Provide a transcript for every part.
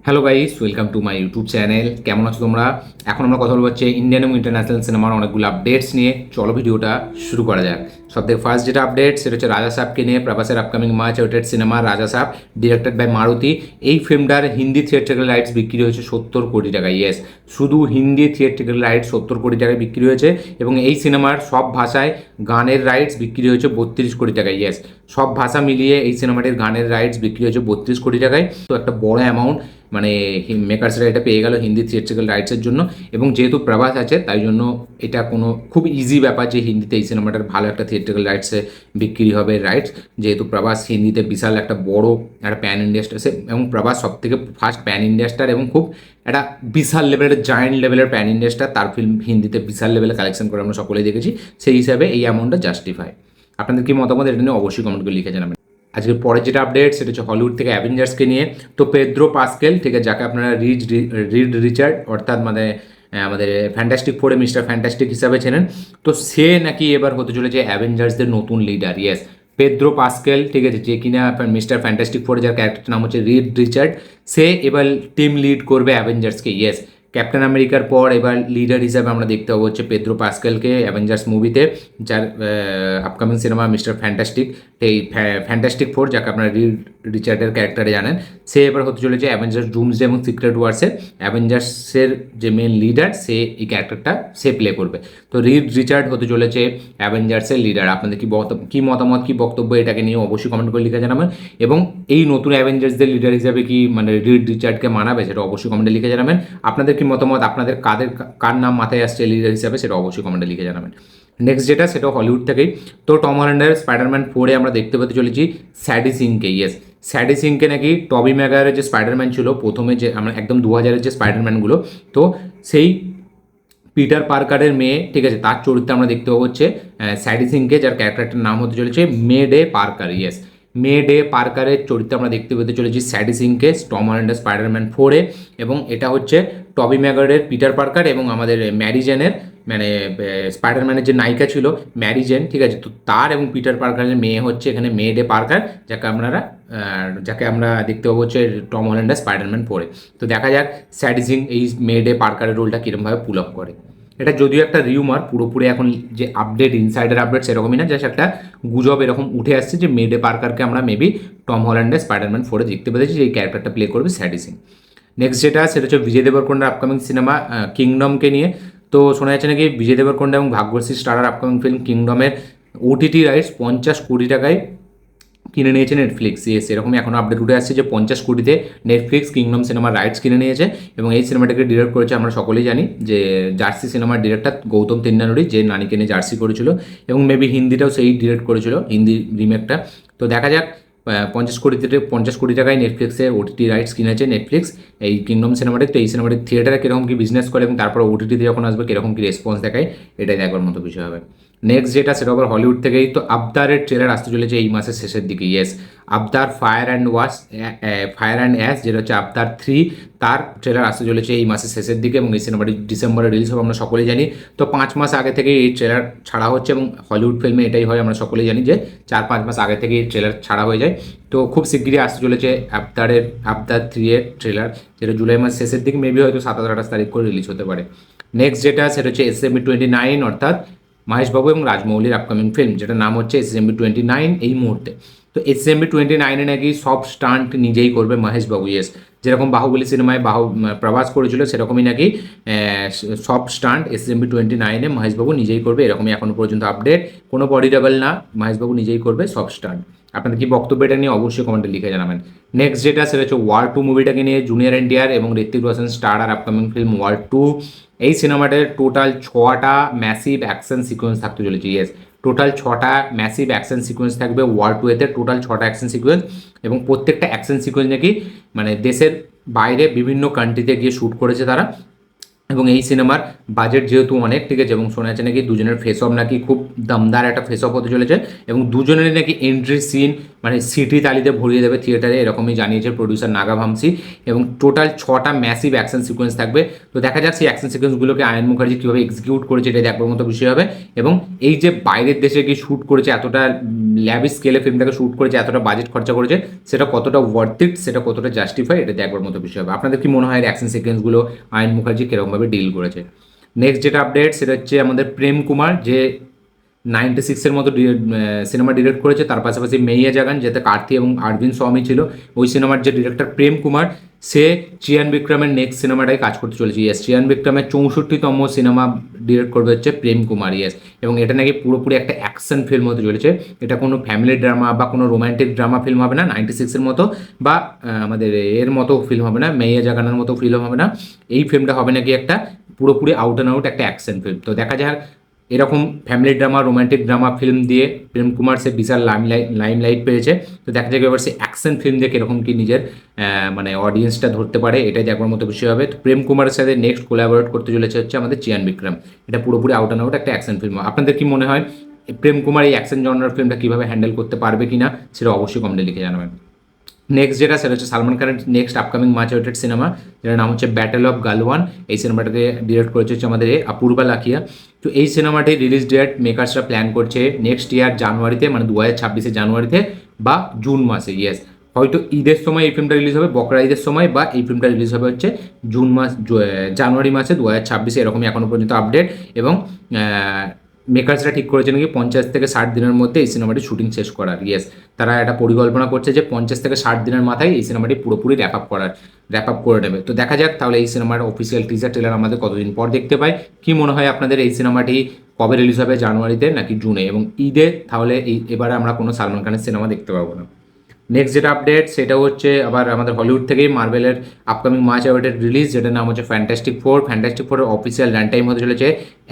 Hello guys, welcome to my YouTube channel. কেমন আছো তোমরা? এখন আমরা কথা বলবো হচ্ছে ইন্ডিয়ান এবং ইন্টারন্যাশনাল সিনেমার অনেকগুলো আপডেটস নিয়ে। চলো ভিডিওটা শুরু করা যাক। সবথেকে ফার্স্ট যেটা আপডেট সেটা হচ্ছে রাজা সাহেবকে নিয়ে। প্রভাসের আপকামিং মাচ ওয়েটেড সিনেমা রাজা সাহেব, ডিরেক্টেড বাই মারুতি। এই ফিল্মটার হিন্দি থিয়েট্রিক্যাল রাইটস বিক্রি হয়েছে 70 কোটি টাকা। ইয়েস, শুধু হিন্দি থিয়েট্রিক্যাল রাইটস 70 কোটি টাকায় বিক্রি হয়েছে এবং এই সিনেমার সব ভাষায় গানের রাইটস বিক্রি হয়েছে 32 কোটি টাকায়। ইয়েস, সব ভাষা মিলিয়ে এই সিনেমাটির গানের রাইটস বিক্রি হয়েছে 32 কোটি টাকায়। তো একটা বড় অ্যামাউন্ট মানে মেকার্সরা এটা পেয়ে গেল হিন্দি থিয়েট্রিক্যাল রাইটসের জন্য। এবং যেহেতু প্রভাস আছে তাই জন্য এটা কোনো খুব ইজি ব্যাপার যে হিন্দিতে এই সিনেমাটার ভালো একটা থিয়েট্রিক্যাল রাইটসে বিক্রি হবে রাইটস, যেহেতু প্রভাস হিন্দিতে বিশাল একটা বড় একটা প্যান ইন্ডিয়া স্টার এবং প্রভাস সব থেকে ফার্স্ট প্যান ইন্ডিয়া স্টার এবং খুব একটা বিশাল লেভেলের জায়েন্ট লেভেলের প্যান ইন্ডিয়া স্টার। তার ফিল্ম হিন্দিতে বিশাল লেভেলে কালেকশন করে আমরা সকলেই দেখেছি। সেই হিসাবে এই অ্যামাউন্টটা জাস্টিফাই। আপনাদের কি মতামত এটা নিয়ে অবশ্যই কমেন্ট করে লিখে জানাবেন। আজকের পরের যেটা আপডেট সেটা হচ্ছে হলিউড থেকে অ্যাভেঞ্জার্সকে নিয়ে। তো পেদ্রো পাস্কেল, ঠিক আছে, যাকে আপনারা রিড রিচার্ড অর্থাৎ মানে আমাদের ফ্যান্টাস্টিক ফোরে মিস্টার ফ্যান্টাস্টিক হিসাবে চেনেন, তো সে নাকি এবার হতে চলেছে অ্যাভেঞ্জার্সদের নতুন লিডার। ইয়েস, পেদ্রো পাস্কেল, ঠিক আছে, যে কিনা মিস্টার ফ্যান্টাস্টিক ফোরে যার ক্যারেক্টারটার নাম হচ্ছে রিড রিচার্ড, সে এবার টিম লিড করবে অ্যাভেঞ্জার্সকে। ইয়েস, ক্যাপ্টেন আমেরিকার পর এবার লিডার হিসাবে আমরা দেখতে পাবো হচ্ছে পেদ্রো পাস্কেলকে অ্যাভেঞ্জার্স মুভিতে, যার আপকামিং সিনেমা মিস্টার ফ্যান্টাস্টিক, এই ফ্যান্টাস্টিক ফোর, যাকে আপনারা রিড রিচার্ডের ক্যারেক্টারে জানেন, সে এবার হতে চলেছে অ্যাভেঞ্জার্স ডুমসডে এবং সিক্রেট ওয়ার্সের অ্যাভেঞ্জার্সের যে মেন লিডার, সে এই ক্যারেক্টারটা সে প্লে করবে। তো রিড রিচার্ড হতে চলেছে অ্যাভেঞ্জার্সের লিডার। আপনাদের কি মতামত, কি বক্তব্য এটাকে নিয়ে অবশ্যই কমেন্ট করে লিখে জানাবেন। এবং এই নতুন অ্যাভেঞ্জার্সদের লিডার হিসাবে কি মানে রিড রিচার্ডকে মানাবে সেটা অবশ্যই কমেন্টে লিখে জানাবেন। আপনাদের কি মতামত, আপনাদের কার নাম মাথায় আসছে লিডার হিসাবে সেটা অবশ্যই কমেন্টে লিখে জানাবেন। নেক্সট যেটা সেটা হলিউড থেকেই। তো টম হল্যান্ডের স্পাইডারম্যান 4-এ আমরা দেখতে পেতে চলেছি স্যাডি সিংকে। ইয়েস, স্যাডি সিংকে নাকি টবি ম্যাগায়ারের যে স্পাইডারম্যান ছিল প্রথমে, যে আমরা একদম 2000-এর যে স্পাইডারম্যানগুলো, তো সেই পিটার পার্কারের মেয়ে, ঠিক আছে, তার চরিত্রে আমরা দেখতে পাবো হচ্ছে স্যাডি সিংকে, যার ক্যারেক্টারটার নাম হতে চলেছে May Day Parker. Yes, May Day পার্কারের চরিত্রে আমরা দেখতে পেতে চলেছি স্যাডি সিংকে টম হল্যান্ডের স্পাইডারম্যান 4-এ। এবং এটা হচ্ছে টবি ম্যাগায়ারের পিটার পার্কার এবং আমাদের ম্যারি জেনের মানে স্পাইডারম্যানের যে নায়িকা ছিল ম্যারি জেন, ঠিক আছে, তো তার এবং পিটার পার্কারের মেয়ে হচ্ছে এখানে মে ডে পার্কার, যাকে আমরা দেখতে পাবো হচ্ছে টম হল্যান্ডের স্পাইডারম্যান 4-এ। তো দেখা যাক স্যাডি সিং এই মে ডে পার্কারের রোলটা কীরকমভাবে পুল আপ করে। এটা যদিও একটা রিউমার, পুরোপুরি এখন যে আপডেট ইনসাইডার আপডেট সেরকমই না, জাস্ট একটা গুজব এরকম উঠে আসছে যে মে ডে পার্কারকে আমরা মেবি টম হল্যান্ডের স্পাইডারম্যান 4-এ দেখতে পেয়েছি, যে এই ক্যারেক্টারটা প্লে করবে স্যাডি সিং। নেক্সট যেটা সেটা হচ্ছে বিজয় দেবরকোন্ডার আপকামিং সিনেমা কিংডমকে নিয়ে। তো শোনা যাচ্ছে নাকি বিজয় দেবরকোন্ডা এবং ভাগ্যশ্রী স্টারার আপকামিং ফিল্ম কিংডমের ওটিটি রাইটস 50 কোটি টাকায় কিনে নিয়েছে নেটফ্লিক্স। ইয়েস, এরকমই এখন আপডেট উঠে আসছে যে 50 কোটিতে নেটফ্লিক্স কিংডম সিনেমার রাইটস কিনে নিয়েছে। এবং এই সিনেমাটাকে ডিরেক্ট করেছে আমরা সকলেই জানি যে জার্সি সিনেমার ডিরেক্টর গৌতম তিন্নানুরি, যে নানিকে নিয়ে জার্সি করেছিল এবং মেবি হিন্দিটাও সেই ডিরেক্ট করেছিল, হিন্দি রিমেকটা। তো দেখা যাক 50 কোটি টাকায় নেটফ্লিক্সের ওটিটি রাইটস কিনেছে নেটফ্লিক্স এই কিংডম সিনেমাটি। তো এই সিনেমাটি থিয়েটারে কীরকম কী বিজনেস করে এবং তারপর ওটিটিতে যখন আসবে কীরকম কী রেসপন্স দেখায়, এটাই দেখবার মতো বিষয় হবে। নেক্সট যেটা সেটা আবার হলিউড থেকেই। তো আবতারের ট্রেলার আসতে চলেছে এই মাসের শেষের দিকে। ইয়েস, আবতার ফায়ার অ্যান্ড অ্যাশ, যেটা হচ্ছে আবতার 3, তার ট্রেলার আসতে চলেছে এই মাসের শেষের দিকে এবং এই সিনেমাটি ডিসেম্বরে রিলিজ হবে আমরা সকলেই জানি। তো 5 মাস আগে থেকে এই ট্রেলার ছাড়া হচ্ছে এবং হলিউড ফিল্মে এটাই হয়, আমরা সকলেই জানি যে 4-5 মাস আগে থেকে এই ট্রেলার ছাড়া হয়ে যায়। তো খুব শিগগিরই আসতে চলেছে আবতার 3-এর ট্রেলার, যেটা জুলাই মাস শেষের দিকে মেবি হয়তো 27-28 তারিখ করে রিলিজ হতে পারে। নেক্সট যেটা সেটা হচ্ছে SMB 29, অর্থাৎ মহেশবাবু এবং রাজমৌলির আপকামিং ফিল্ম, যেটা নাম হচ্ছে SMB 29 এই মুহূর্তে। তো SMB 29-এ নাকি সব স্টান্ট নিজেই করবে মহেশবাবু। ইয়েস, যেরকম বাহুবলী সিনেমায় প্রভাস করেছিল সেরকমই নাকি সব স্টান্ট SMB 29-এ মহেশবাবু নিজেই করবে, এরকমই এখনও পর্যন্ত আপডেট। কোনো বডি ডাবল না, মহেশবাবু নিজেই করবে সব স্টান্ট। আপনাদের কি বক্তব্য এটা নিয়ে অবশ্যই কমেন্টে লিখে জানাবেন। নেক্সট যেটা সেটা হচ্ছে ওয়ার 2 মুভিটাকে নিয়ে। জুনিয়র এনটিআর এবং ঋত্বিক রোশন স্টার আর আপকামিং ফিল্ম ওয়ার 2। এই সিনেমাটার টোটাল 6টা ম্যাসিভ অ্যাকশন সিকোয়েন্স থাকতে চলেছে। ইয়েস, টোটাল 6টা ম্যাসিভ অ্যাকশন সিকোয়েন্স থাকবে ওয়ার 2-এতে, টোটাল 6টা অ্যাকশন সিকোয়েন্স। এবং প্রত্যেকটা অ্যাকশন সিকোয়েন্স নাকি মানে দেশের বাইরে বিভিন্ন কান্ট্রিতে গিয়ে শ্যুট করেছে তারা। এবং এই সিনেমার বাজেট যেহেতু অনেক, ঠিক আছে, এবং শোনা যাচ্ছে নাকি দুজনের ফেস অফ নাকি খুব দমদার একটা ফেস অফ হতে চলেছে, এবং দুজনেরই নাকি এন্ট্রি সিন মানে সিটি তালিতে ভরিয়ে দেবে থিয়েটারে, এরকমই জানিয়েছে প্রডিউসার নাগা ভামসি। এবং টোটাল 6টা ম্যাসিভ অ্যাকশন সিকোয়েন্স থাকবে। তো দেখা যাক সেই অ্যাকশন সিকোয়েন্সগুলোকে আয়ন মুখার্জি কীভাবে এক্সিকিউট করেছে, এটা দেখবার মতো বিষয় হবে। এবং এই যে বাইরের দেশে গিয়ে শ্যুট করেছে, এতটা ল্যাবিশ স্কেলে ফিল্মটাকে শ্যুট করেছে, এতটা বাজেট খরচা করেছে, সেটা কতটা ওয়ার্থ ইট, সেটা কতটা জাস্টিফাই, এটা দেখবার মতো বিষয় হবে। আপনাদের কি মনে হয় অ্যাকশন সিকোয়েন্সগুলো আয়ন মুখার্জি কীরকমভাবে ডিল করেছে? নেক্সট যেটা আপডেট সেটা হচ্ছে আমাদের প্রেম কুমার, যে 96-এর মতো সিনেমা ডিরেক্ট করেছে, তার পাশাপাশি মেইয়া জাগান, যেতে কার্তি এবং আরবিন স্বামী ছিল। ওই সিনেমার যে ডিরেক্টর প্রেম কুমার, সে চিয়ান বিক্রমের নেক্সট সিনেমাটাই কাজ করতে চলেছে। ইয়েস, চিয়ান বিক্রমের 64তম সিনেমা ডিরেক্ট করবে হচ্ছে প্রেম কুমার। ইয়েস, এবং এটা নাকি পুরোপুরি একটা অ্যাকশন ফিল্ম হতে চলেছে। এটা কোনো ফ্যামিলি ড্রামা বা কোনো রোম্যান্টিক ড্রামা ফিল্ম হবে না 96-এর মতো, বা আমাদের এর মতো ফিল্ম হবে না, মেইয়া জাগানের মতো ফিল্ম হবে না। এই ফিল্মটা হবে নাকি একটা পুরোপুরি আউট অ্যান্ড আউট একটা অ্যাকশন ফিল্ম। তো দেখা যাক, এরকম family drama romantic drama film দিয়ে প্রেম কুমার সে বিশাল লাইমলাইট পেয়েছে। তো দেখা যাক এবার সে অ্যাকশন ফিল্ম দিয়ে কীরকম কি নিজের মানে অডিয়েন্সটা ধরতে পারে, এটাই দেখবার মতো বিষয় হবে। তো প্রেম কুমারের সাথে নেক্সট কোলাবোরেট করতে চলেছে হচ্ছে আমাদের চিয়ান বিক্রম। এটা পুরোপুরি আউট অ্যান্ড আউট একটা অ্যাকশন ফিল্ম। আপনাদের কি মনে হয় প্রেম কুমার এই অ্যাকশন জনরার ফিল্মটা কীভাবে হ্যান্ডেল করতে পারবে কিনা, সেটা অবশ্যই কমেন্টে লিখে জানাবেন। নেক্সট যেটা সেটা হচ্ছে সালমান খানের next upcoming much waited cinema, যেটার নাম হচ্ছে ব্যাটেল অফ গালওয়ান। এই সিনেমাটাকে ডিরেক্ট করেছে হচ্ছে আমাদের অপূর্বা লাখিয়া। তো এই সিনেমাটির রিলিজ ডেট মেকার্সরা প্ল্যান করছে নেক্সট ইয়ার জানুয়ারিতে, মানে 2026-এর জানুয়ারিতে বা জুন মাসে। ইয়েস, হয়তো ঈদের সময় এই ফিল্মটা রিলিজ হবে, বকরা ঈদের সময়, বা এই ফিল্মটা রিলিজ হবে হচ্ছে জানুয়ারি মাসে 2026-এ, এরকমই এখনও পর্যন্ত আপডেট। এবং মেকার্সরা ঠিক করেছে নাকি 50 থেকে 60 দিনের মধ্যে এই সিনেমাটি শুটিং শেষ করার। ইয়েস, তারা একটা পরিকল্পনা করছে যে 50 থেকে 60 দিনের মাথায় এই সিনেমাটি পুরোপুরি র্যাপ আপ করে নেবে। তো দেখা যাক তাহলে এই সিনেমার অফিসিয়াল টিজার ট্রেলার আমাদের কতদিন পর দেখতে পাই। কী মনে হয় আপনাদের এই সিনেমাটি কবে রিলিজ হবে, জানুয়ারিতে নাকি জুনে? এবং ঈদে তাহলে এবারে আমরা কোনো সালমান খানের সিনেমা দেখতে পাবো না। নেক্সট যেটা আপডেট সেটা হচ্ছে আবার আমাদের হলিউড থেকেই মার্বেলের আপকামিং মার্চ অ্যাওয়ার্ডের রিলিজ, যেটার নাম হচ্ছে ফ্যান্টাস্টিক ফোর। ফ্যান্টাস্টিক ফোরের অফিসিয়াল রান টাইম হতে চলেছে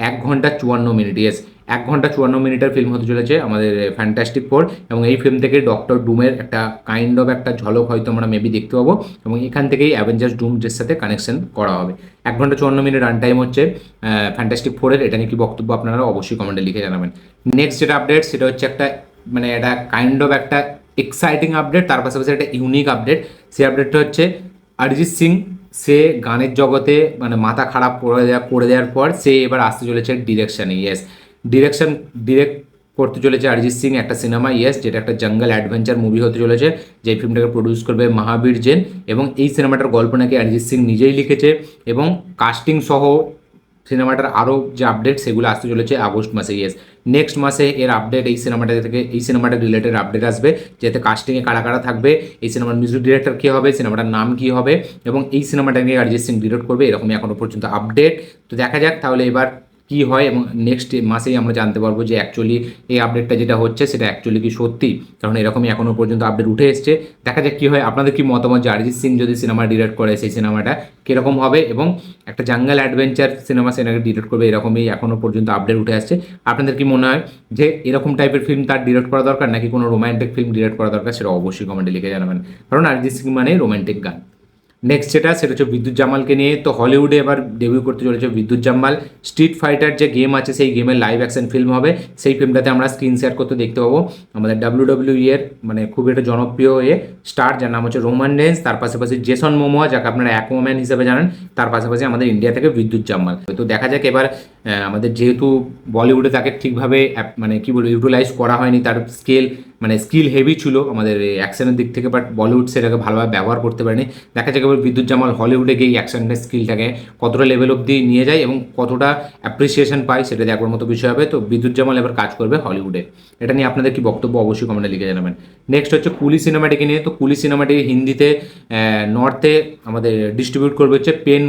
1 ঘন্টা 54 মিনিট। ইয়েস, 1 ঘন্টা 54 মিনিটের ফিল্ম হতে চলেছে আমাদের ফ্যান্টাস্টিক ফোর। এবং এই ফিল্ম থেকে ডক্টর ডুমের একটা কাইন্ড অফ একটা ঝলক হয়তো আমরা মেবি দেখতে পাবো, এবং এখান থেকেই অ্যাভেঞ্জার্স ডুমসের সাথে কানেকশন করা হবে। 1 ঘন্টা 54 মিনিট রান টাইম হচ্ছে ফ্যান্টাস্টিক ফোরের। এটা নিয়ে কি বক্তব্য আপনারা অবশ্যই কমেন্টে লিখে জানাবেন। নেক্সট যেটা আপডেট সেটা হচ্ছে একটা মানে এটা কাইন্ড অফ একটা এক্সাইটিং আপডেট, তার পাশাপাশি একটা ইউনিক আপডেট। সেই আপডেটটা হচ্ছে অরিজিৎ সিং, সে গানের জগতে মানে মাথা খারাপ করে দেওয়ার পর সে এবার আসতে চলেছে ডিরেকশানে। ইয়েস, ডিরেক্ট করতে চলেছে অরিজিৎ সিং একটা সিনেমা। ইয়েস, যেটা একটা জঙ্গল অ্যাডভেঞ্চার মুভি হতে চলেছে, যে ফিল্মটাকে প্রডিউস করবে মহাবীর জেন। এবং এই সিনেমাটার গল্প নাকি অরিজিৎ সিং নিজেই লিখেছে, এবং কাস্টিং সহ সিনেমাটার আরও যে আপডেট সেগুলো আসতে চলেছে আগস্ট মাসে। ইয়েস, নেক্সট মাসে এর আপডেট এই সিনেমাটা থেকে, এই সিনেমাটার রিলেটেড আপডেট আসবে, যেতে কাস্টিংয়ে কারা কারা থাকবে, এই সিনেমার মিউজিক ডিরেক্টর কী হবে, সিনেমাটার নাম কী হবে, এবং এই সিনেমাটা নিয়ে অরিজিৎ সিং ডিরেক্ট করবে, এরকমই এখনও পর্যন্ত আপডেট। তো দেখা যাক তাহলে এবার কী হয়, এবং নেক্সট মাসেই আমরা জানতে পারবো যে অ্যাকচুয়ালি এই আপডেটটা যেটা হচ্ছে সেটা অ্যাকচুয়ালি কি সত্যি, কারণ এরকমই এখনও পর্যন্ত আপডেট উঠে এসছে। দেখা যাক কী হয়। আপনাদের কি মতামত যে অরিজিৎ সিং যদি সিনেমা ডিরেক্ট করে সেই সিনেমাটা কীরকম হবে, এবং একটা জঙ্গল অ্যাডভেঞ্চার সিনেমা সেটাকে ডিরেক্ট করবে, এরকমই এখনও পর্যন্ত আপডেট উঠে আসছে। আপনাদের কি মনে হয় যে এরকম টাইপের ফিল্ম তার ডিরেক্ট করা দরকার, নাকি কোনো রোম্যান্টিক ফিল্ম ডিরেক্ট করা দরকার, সেটা অবশ্যই কমেন্টে লিখে জানাবেন, কারণ অরিজিৎ সিং মানে রোম্যান্টিক গান। নেক্সট সেটা হচ্ছে বিদ্যুৎ জামালকে নিয়ে। তো হলিউডে এবার ডেবিউ করতে চলেছে বিদ্যুৎ জামাল। স্ট্রিট ফাইটার যে গেম আছে সেই গেমের লাইভ অ্যাকশন ফিল্ম হবে, সেই ফিল্মটাতে আমরা স্ক্রিন শেয়ার করতে দেখতে পাবো আমাদের WWE এর মানে খুব একটা জনপ্রিয় স্টার, যার নাম হচ্ছে রোমান রেন্স, তার পাশাপাশি জেসন মোমোয়া, যাকে আপনারা অ্যাকোয়াম্যান হিসেবে জানেন, তার পাশাপাশি আমাদের ইন্ডিয়া থেকে বিদ্যুৎ জামাল। তো দেখা যাক এবার আমাদের যেহেতু বলিউডে তাকে ঠিকভাবে মানে কী বলবো ইউটিলাইজ করা হয়নি, তার স্কিল হেভি ছিল আমাদের অ্যাকশনের দিক থেকে, বাট বলিউড সেটাকে ভালোভাবে ব্যবহার করতে পারেনি। দেখা যাক এবার বিদ্যুৎ জামাল হলিউডে গিয়ে অ্যাকশনের স্কিলটাকে কতটা লেভেল অবধি নিয়ে যায় এবং কতটা অ্যাপ্রিসিয়েশন পায়, সেটা দেখবার মতো বিষয় হবে। তো বিদ্যুৎ জামাল এবার কাজ করবে হলিউডে। এটা নিয়ে আপনাদের কি বক্তব্য অবশ্যই কমেন্টে লিখে জানাবেন। নেক্সট হচ্ছে কুলি সিনেমাটিকে নিয়ে। তো কুলি সিনেমাটি হিন্দিতে নর্থে আমাদের ডিস্ট্রিবিউট করবে হচ্ছে পেন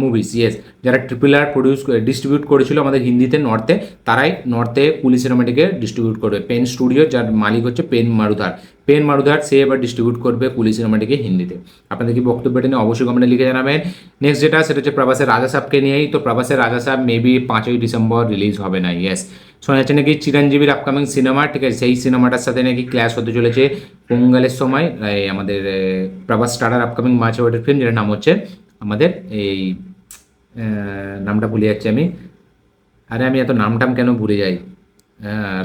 মুভিস। ইয়েস, যারা RRR ডিস্ট্রিবিউট করেছিল আমাদের হিন্দিতে নর্থে, তারাই নর্থে কুলি সিনেমাটিকে ডিস্ট্রিবিউট করবে। পেন স্টুডিও, যার মালিক হচ্ছে পেন মারুধার সে এবার ডিস্ট্রিবিউট করবে কুলি সিনেমাটিকে হিন্দিতে। আপনাদের কি বক্তব্যটা নিয়ে অবশ্যই কমেন্টে লিখে জানাবেন। নেক্সট যেটা সেটা হচ্ছে প্রভাসের রাজা সাহেবকে নিয়েই। তো প্রভাসের রাজা সাহেব মেবি 5ই ডিসেম্বর রিলিজ হবে না। ইয়েস, শোনা যাচ্ছে নাকি চিরঞ্জীবীর আপকামিং সিনেমা, ঠিক আছে, সেই সিনেমাটার সাথে নাকি ক্ল্যাশ হতে চলেছে পোঙ্গালের সময় আমাদের প্রভাস স্টারার আপকামিং মার্চ অ্যাওয়ার্ডের ফিল্ম, যেটার নাম হচ্ছে আমাদের এই নামটা ভুলে যাচ্ছি আমি। আরে আমি এত নামটাম কেন ভুলে যাই।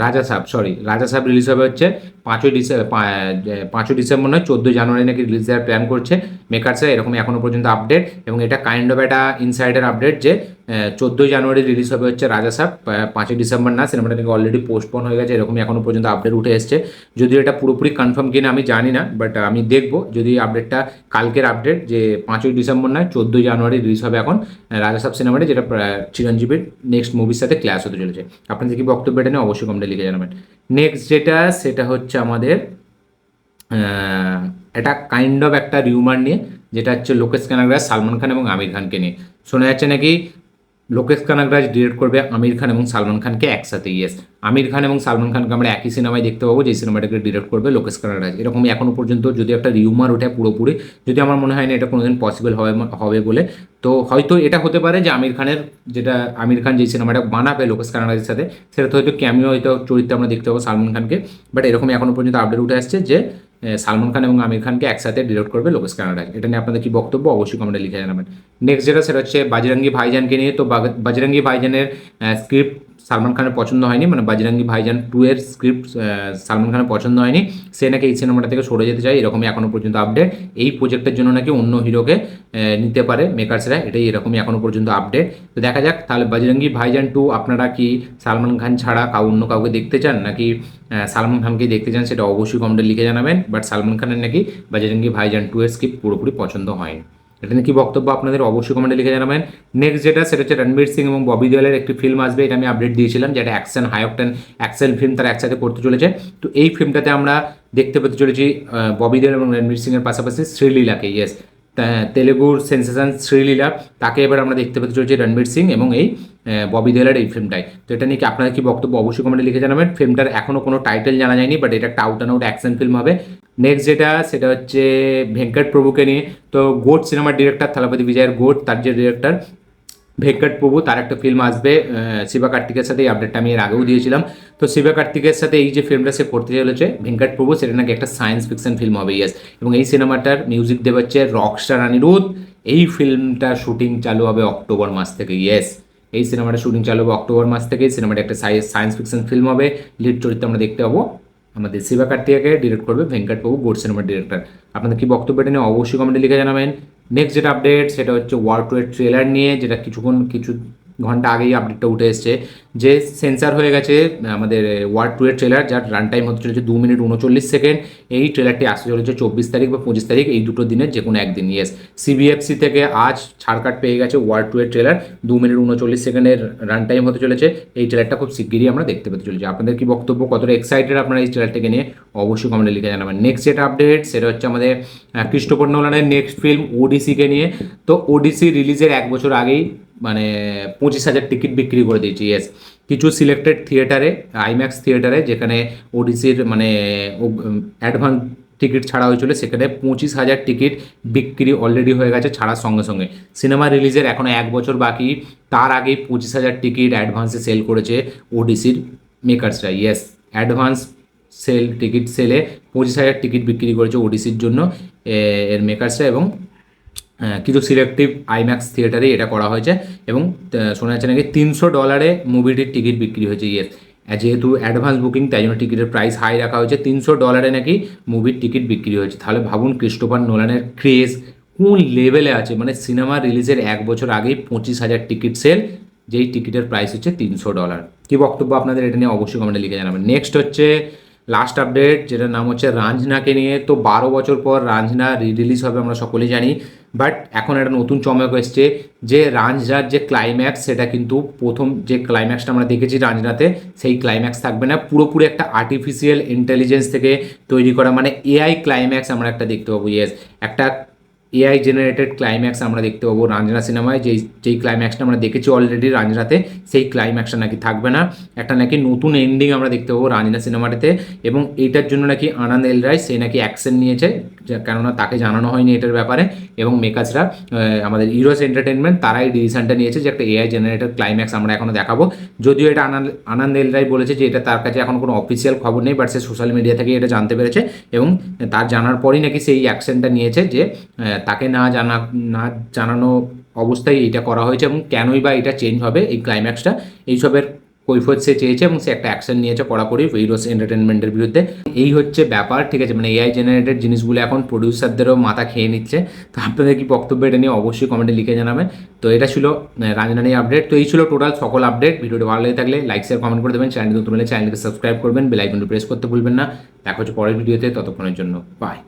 রাজা সাব, সরি, রাজা সাব রিলিজ হবে হচ্ছে 5ই ডিসেম্বর নয়, 14ই জানুয়ারি নাকি রিলিজ দেওয়ার প্ল্যান করছে মেকার্সরা, এরকমই এখনও পর্যন্ত আপডেট। এবং এটা কাইন্ড অফ একটা ইনসাইডার আপডেট যে 14ই জানুয়ারি রিলিজ হবে হচ্ছে রাজা সাব, 5ই ডিসেম্বর না। সিনেমাটা নাকি অলরেডি পোস্টপোন হয়ে গেছে, এরকমই এখনও পর্যন্ত আপডেট উঠে এসছে। যদিও এটা পুরোপুরি কনফার্ম কিনা আমি জানি না, বাট আমি দেখবো যদি আপডেটটা কালকের আপডেট যে 5ই ডিসেম্বর নয় 14ই জানুয়ারি রিলিজ হবে এখন রাজা সাব সিনেমাটা, যেটা চিরঞ্জীবীর নেক্সট মুভির সাথে ক্লাস হতে চলেছে। আপনাদের কি বক্তব্য এটা নিয়ে অবশ্যই কমেন্টে লিখে জানাবেন। নেক্সট যেটা সেটা হচ্ছে আমাদের এটা কাইন্ড অফ একটা রিউমার নিয়ে, যেটা হচ্ছে লোকেশ কানাগরাজ, সালমান খান এবং আমির খানকে নিয়ে। শোনা যাচ্ছে নাকি লোকেশ কানাগরাজ ডিরেক্ট করবে আমির খান এবং সালমান খানকে একসাথে। ইয়েস, আমির খান এবং সালমান খানকে আমরা একই সিনেমায় দেখতে পাবো, যে সিনেমাটাকে ডিরেক্ট করবে লোকেশ কানাগরাজ। এরকমই এখনও পর্যন্ত যদি একটা রিউমার ওঠে পুরোপুরি, যদি আমার মনে হয় না এটা কোনোদিন পসিবল হবে বলে। তো হয়তো এটা হতে পারে যে আমির খান যে সিনেমাটা বানাবে লোকেশ কানাগরাজের সাথে, সেটাতে হয়তো ক্যামিও হয়তো চরিত্রে আমরা দেখতে পাবো সালমান খানকে। বাট এরকমই এখনও পর্যন্ত আপডেট উঠে আসছে যে সালমান খান এবং আমির খানকে একসাথে ডিরেক্ট করবে লোকেশ কানাগরাজ। এটা নিয়ে আপনাদের কি বক্তব্য অবশ্যই কমেন্টে লিখে জানাবেন। নেক্সট যেটা সেটা হচ্ছে বাজরঙ্গি ভাইজানকে নিয়ে। তো বাজরঙ্গি ভাইজানের স্ক্রিপ্ট সালমান খানের পছন্দ হয়নি, মানে বাজরঙ্গি ভাইজান 2 এর স্ক্রিপ্ট সালমান খানের পছন্দ হয়নি। সে নাকি এই সিনেমাটা থেকে সরে যেতে চায়, এরকমই এখনও পর্যন্ত আপডেট। এই প্রজেক্টের জন্য নাকি অন্য হিরোকে নিতে পারে মেকার্সরা, এটাই এরকমই এখনও পর্যন্ত আপডেট। তো দেখা যাক তাহলে বাজরঙ্গি ভাইজান 2 আপনারা কি সালমান খান ছাড়া অন্য কাউকে দেখতে চান, নাকি সালমান খানকে দেখতে চান, সেটা অবশ্যই কমেন্টে লিখে জানাবেন। বাট সালমান খানের নাকি বাজরঙ্গি ভাইজান 2 এর স্ক্রিপ্ট পুরোপুরি পছন্দ হয়নি। এটা নিয়ে কি বক্তব্য আপনাদের অবশ্যই কমেন্টে লিখে জানাবেন। নেক্সট যেটা সেটা হচ্ছে রণবীর সিং এবং ববি দেওয়ালের একটি ফিল্ম আসবে, এটা আমি আপডেট দিয়েছিলাম, যেটা action high octane action film তারা একসাথে করতে চলেছে। তো এই ফিল্মটাতে আমরা দেখতে পেতে চলেছি ববি দেওয়াল এবং রণবীর সিংয়ের পাশাপাশি শ্রীলীলাকে। ইয়েস, তেলেগুর সেন্সেশন শ্রীলীলা, তাকে এবার আমরা দেখতে পেতে চলেছি রণবীর সিং এবং এই ববি দেওয়ালের এই ফিল্মটাই। তো এটা নিয়ে কি আপনাদের কি বক্তব্য অবশ্যই কমেন্টে লিখে জানাবেন। ফিল্মটার এখনও কোনো টাইটেল জানা যায়নি, বাট এটা একটা out and out action film হবে। নেক্সট যেটা সেটা হচ্ছে ভেঙ্কট প্রভুকে নিয়ে। তো গোট সিনেমার ডিরেক্টর থালাপতি বিজয়ের গোট, তার যে ডিরেক্টর ভেঙ্কট প্রভু, তার একটা ফিল্ম আসবে শিবা কার্তিকের সাথে। এই আপডেটটা আমি এর আগেও দিয়েছিলাম। তো শিবা কার্তিকের সাথে এই যে ফিল্মটা সে করতে চলেছে ভেঙ্কট প্রভু, সেটা নাকি একটা সায়েন্স ফিকশন ফিল্ম হবে। ইয়েস, এবং এই সিনেমাটার মিউজিক দেবে হচ্ছে রকস্টার অনিরুদ্ধ। এই ফিল্মটা শুটিং চালু হবে অক্টোবর মাস থেকে। ইয়েস, এই সিনেমাটা শুটিং চালু হবে অক্টোবর মাস থেকে। এই সিনেমাটা একটা সায়েন্স ফিকশন ফিল্ম হবে। লিড চরিত্রে আমরা দেখতে পাবো আমাদের শিবা কার্তিকেকে, ডিরেক্ট করবে ভেঙ্কট প্রভু, গোট সিনেমার ডিরেক্টর। আপনাদের কি বক্তব্য এটা নিয়ে অবশ্যই কমেন্টে লিখে জানাবেন। নেক্সট যেটা আপডেট সেটা হচ্ছে ওয়ার 2 এর ট্রেলার নিয়ে, যেটা কিছু ঘন্টা আগেই আপডেটটা উঠে এসছে যে সেন্সার হয়ে গেছে আমাদের ওয়ার 2 এর ট্রেলার, যার রান টাইম হতে চলেছে 2 মিনিট 39 সেকেন্ড। এই ট্রেলারটি আসতে চলেছে 24 তারিখ বা 25 তারিখ, এই দুটো দিনের যে কোনো একদিন। ইয়েস, সিবিএফসি থেকে আজ ছাড় কাট পেয়ে গেছে ওয়ার 2 এর ট্রেলার, 2 মিনিট 39 সেকেন্ডের রান টাইম হতে চলেছে। এই ট্রেলারটা খুব শিগগিরই আমরা দেখতে পেতে চলেছি। আপনাদের কি বক্তব্য, কতটা এক্সাইটেড আপনারা এই ট্রেলারটাকে নিয়ে অবশ্যই কমেন্টে লিখে জানাবেন। নেক্সট যেটা আপডেট সেটা হচ্ছে আমাদের ক্রিস্টোফার নোলানের নেক্সট ফিল্ম ওডিসিকে নিয়ে। তো ওডিসি রিলিজের 1 বছর আগেই মানে 25,000 টিকিট বিক্রি করে দিয়েছি। ইয়েস, কিছু সিলেক্টেড থিয়েটারে, আইম্যাক্স থিয়েটারে, যেখানে ওডিসির মানে অ্যাডভান্স টিকিট ছাড়া হয়েছিল, সেখানে 25,000 টিকিট বিক্রি অলরেডি হয়ে গেছে ছাড়ার সঙ্গে সঙ্গে। সিনেমা রিলিজের এখনও 1 বছর বাকি, তার আগেই 25,000 টিকিট অ্যাডভান্সে সেল করেছে ওডিসির মেকার্সরা। ইয়েস, অ্যাডভান্স টিকিট সেলে 25,000 টিকিট বিক্রি করেছে ওডিসির জন্য এর মেকার্সরা। এবং কিছু সিলেক্টিভ আইম্যাক্স থিয়েটারে এটা করা হয়েছে। এবং শোনা যাচ্ছে নাকি $300 মুভিটির টিকিট বিক্রি হয়েছে। ইয়েস, যেহেতু অ্যাডভান্স বুকিং, তাই জন্য টিকিটের প্রাইস হাই রাখা হয়েছে। $300 নাকি মুভির টিকিট বিক্রি হয়েছে। তাহলে ভাবুন ক্রিস্টোফার নোলানের ক্রেজ কোন লেভেলে আছে, মানে সিনেমা রিলিজের 1 বছর আগেই 25,000 টিকিট সেল, যেই টিকিটের প্রাইস হচ্ছে $300। কী বক্তব্য আপনাদের এটা নিয়ে অবশ্যই কমেন্টে লিখে জানাবেন। নেক্সট হচ্ছে লাস্ট আপডেট, যেটার নাম হচ্ছে রাঞ্ঝনাকে নিয়ে। তো 12 বছর পর রাঞ্ঝনা রিলিজ হবে আমরা সকলেই জানি, বাট এখন একটা নতুন চমক এসছে যে রাঞ্ঝনার যে ক্লাইম্যাক্স, সেটা কিন্তু প্রথম যে ক্লাইম্যাক্সটা আমরা দেখেছি রাঞ্ঝনাতে, সেই ক্লাইম্যাক্স থাকবে না। পুরোপুরি একটা আর্টিফিশিয়াল ইন্টেলিজেন্স থেকে তৈরি করা, মানে এআই ক্লাইম্যাক্স আমরা একটা দেখতে পাবো। ইয়েস, একটা এআই জেনারেটেড ক্লাইম্যাক্স আমরা দেখতে পাবো রাঞ্জনা সিনেমায়। যেই ক্লাইম্যাক্সটা আমরা দেখেছি অলরেডি রাঞ্জনাতে, সেই ক্লাইম্যাক্সটা নাকি থাকবে না। একটা নাকি নতুন এন্ডিং আমরা দেখতে পাবো রাঞ্জনা সিনেমাটাতে। এবং এইটার জন্য নাকি আনন্দ এল রায় সে নাকি অ্যাকশন নিয়েছে, কেননা তাকে জানানো হয়নি এটার ব্যাপারে। এবং মেকার্সরা আমাদের ইরোস এন্টারটেনমেন্ট তারাই ডিসিশনটা নিয়েছে যে একটা এআই জেনারেটেড ক্লাইম্যাক্স আমরা এখনও দেখাবো। যদিও এটা আনন্দ এল রায় বলেছে যে এটা তার কাছে এখন কোনো অফিসিয়াল খবর নেই, বাট সে সোশ্যাল মিডিয়া থেকে এটা জানতে পেরেছে। এবং তার জানার পরই নাকি সেই অ্যাকশনটা নিয়েছে যে তাকে না জানানো অবস্থায় এইটা করা হয়েছে এবং কেনই বা এটা চেঞ্জ হবে এই ক্লাইম্যাক্সটা, এইসবের কৈফিয়ত সে চেয়েছে এবং সে একটা অ্যাকশন নিয়েছে কড়াকড়ি ভেইরোস এন্টারটেনমেন্টের বিরুদ্ধে। এই হচ্ছে ব্যাপার, ঠিক আছে। মানে এআই জেনারেটেড জিনিসগুলো এখন প্রডিউসারদেরও মাথা খেয়ে নিচ্ছে। তো আপনাদের কি বক্তব্য এটা নিয়ে অবশ্যই কমেন্টে লিখে জানাবেন। তো এটা ছিল রাজনানী আপডেট। তো এই ছিল টোটাল সকল আপডেট। ভিডিওটি ভালো লেগে থাকলে লাইক শেয়ার কমেন্ট করে দেবেন, চ্যানেলটি নতুন হলে চ্যানেলকে সাবস্ক্রাইব করবেন, বেল আইকনটি প্রেস করতে ভুলবেন না। দেখা হচ্ছে পরের ভিডিওতে, ততক্ষণের জন্য বাই।